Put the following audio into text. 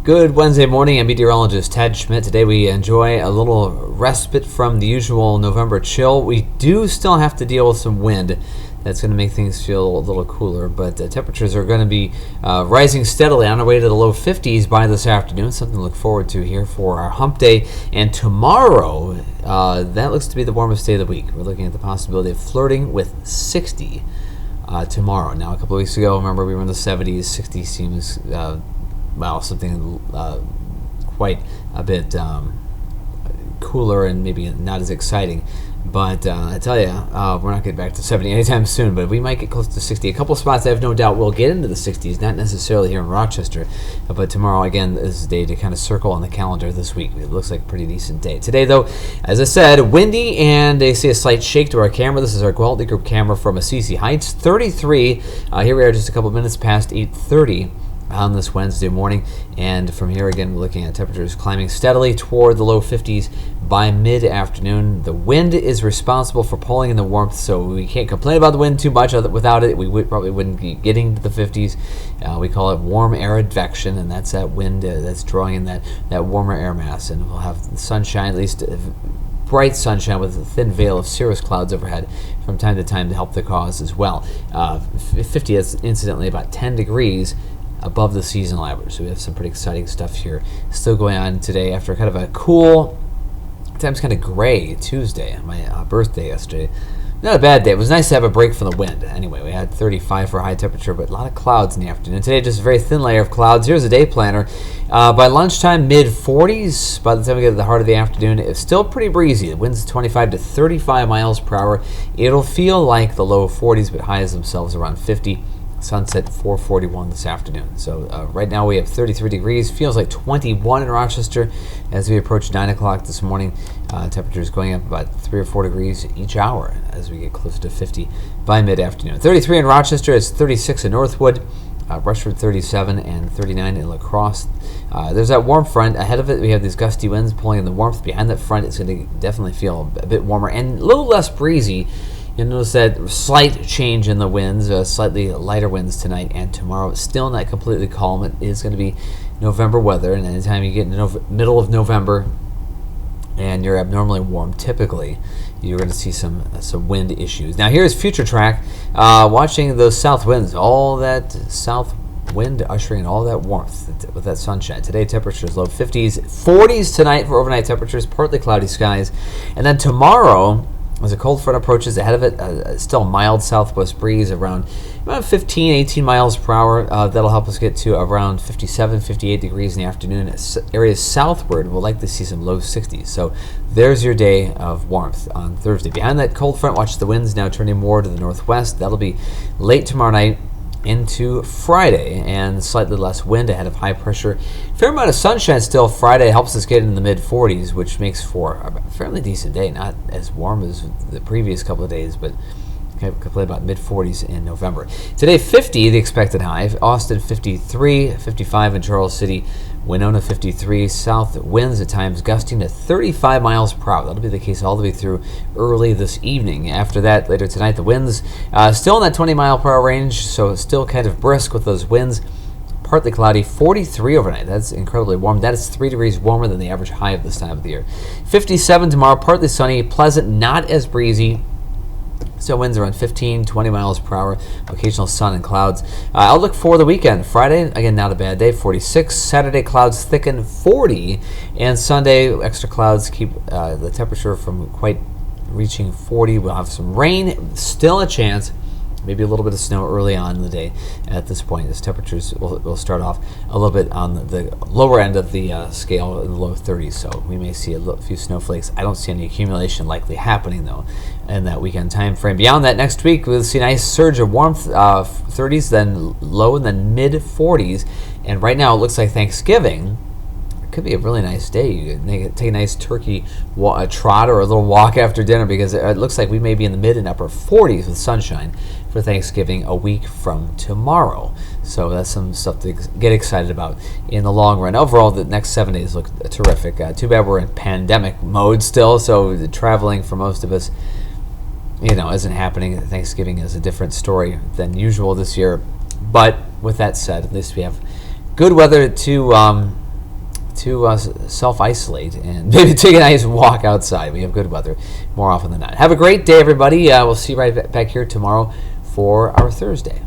Good Wednesday morning. I'm Meteorologist Ted Schmidt. Today we enjoy a little respite from the usual November chill. We do still have to deal with some wind. That's going to make things feel a little cooler, but temperatures are going to be rising steadily on our way to the low 50s by this afternoon. Something to look forward to here for our hump day. And tomorrow, that looks to be the warmest day of the week. We're looking at the possibility of flirting with 60 tomorrow. Now, a couple of weeks ago, remember, we were in the 70s. 60 seems something quite a bit cooler and maybe not as exciting. But I tell you, we're not getting back to 70 anytime soon, but we might get close to 60. A couple spots I have no doubt will get into the 60s, not necessarily here in Rochester, but tomorrow, again, is a day to kind of circle on the calendar this week. It looks like a pretty decent day. Today, though, as I said, windy, and they see a slight shake to our camera. This is our quality group camera from Assisi Heights, 33. Here we are just a couple minutes past 8:30. On this Wednesday morning, and from here again we're looking at temperatures climbing steadily toward the low 50s by mid-afternoon. The wind is responsible for pulling in the warmth, so we can't complain about the wind too much. Without it, we probably wouldn't be getting to the 50s. We call it warm air advection, and that's that wind that's drawing in that warmer air mass, and we'll have the sunshine, at least bright sunshine with a thin veil of cirrus clouds overhead from time to time to help the cause as well. 50 is incidentally about 10 degrees above the seasonal average. So we have some pretty exciting stuff here still going on today after kind of a cool, at times kind of gray Tuesday, my birthday yesterday. Not a bad day. It was nice to have a break from the wind. Anyway, we had 35 for high temperature, but a lot of clouds in the afternoon. Today, just a very thin layer of clouds. Here's a day planner. By lunchtime, mid-40s. By the time we get to the heart of the afternoon, it's still pretty breezy. The wind's 25 to 35 miles per hour. It'll feel like the low 40s, but highs themselves around 50. Sunset 4:41 this afternoon. So right now we have 33 degrees. Feels like 21 in Rochester as we approach 9 o'clock this morning. Temperatures going up about 3 or 4 degrees each hour as we get closer to 50 by mid-afternoon. 33 in Rochester. It's 36 in Northwood. Rushford 37 and 39 in La Crosse. There's that warm front. Ahead of it, we have these gusty winds pulling in the warmth. Behind that front, it's going to definitely feel a bit warmer and a little less breezy. You'll notice that slight change in the winds, slightly lighter winds tonight and tomorrow. It's still not completely calm. It is going to be November weather, and anytime you get in the middle of November and you're abnormally warm, typically you're going to see some wind issues. Now here's Future Track, watching those south winds, all that south wind ushering in all that warmth with that sunshine. Today temperatures low 50s, 40s tonight for overnight temperatures, partly cloudy skies, and then tomorrow, as a cold front approaches, ahead of it, still a mild southwest breeze around about 15, 18 miles per hour. That'll help us get to around 57, 58 degrees in the afternoon. Areas southward will likely see some low 60s. So there's your day of warmth on Thursday. Behind that cold front, watch the winds now turning more to the northwest. That'll be late tomorrow night into Friday, and slightly less wind ahead of high pressure. Fair amount of sunshine still. Friday helps us get in the mid-40s, which makes for a fairly decent day. Not as warm as the previous couple of days, but could play about mid-40s in November. Today, 50, the expected high. Austin, 53, 55 in Charles City. Winona, 53. South winds at times gusting to 35 miles per hour. That'll be the case all the way through early this evening. After that, later tonight, the winds still in that 20 mile per hour range, so it's still kind of brisk with those winds. Partly cloudy, 43 overnight. That's incredibly warm. That is 3 degrees warmer than the average high of this time of the year. 57 tomorrow, partly sunny, pleasant, not as breezy. Still winds around 15, 20 miles per hour, occasional sun and clouds. Outlook for the weekend. Friday, again, not a bad day, 46. Saturday, clouds thicken, 40. And Sunday, extra clouds keep the temperature from quite reaching 40. We'll have some rain, still a chance. Maybe a little bit of snow early on in the day at this point, as temperatures will start off a little bit on the lower end of the scale in the low 30s, so we may see a few snowflakes. I don't see any accumulation likely happening, though, in that weekend time frame. Beyond that, next week, we'll see a nice surge of warmth, 30s, then low, and then mid-40s. And right now, it looks like Thanksgiving could be a really nice day. You could take a nice turkey trot or a little walk after dinner, because it looks like we may be in the mid and upper 40s with sunshine for Thanksgiving a week from tomorrow. So that's some stuff to get excited about in the long run. Overall, the next 7 days look terrific. Too bad we're in pandemic mode still, so the traveling for most of us, isn't happening. Thanksgiving is a different story than usual this year. But with that said, at least we have good weather to to self-isolate and maybe take a nice walk outside. We have good weather more often than not. Have a great day, everybody. We'll see you right back here tomorrow for our Thursday.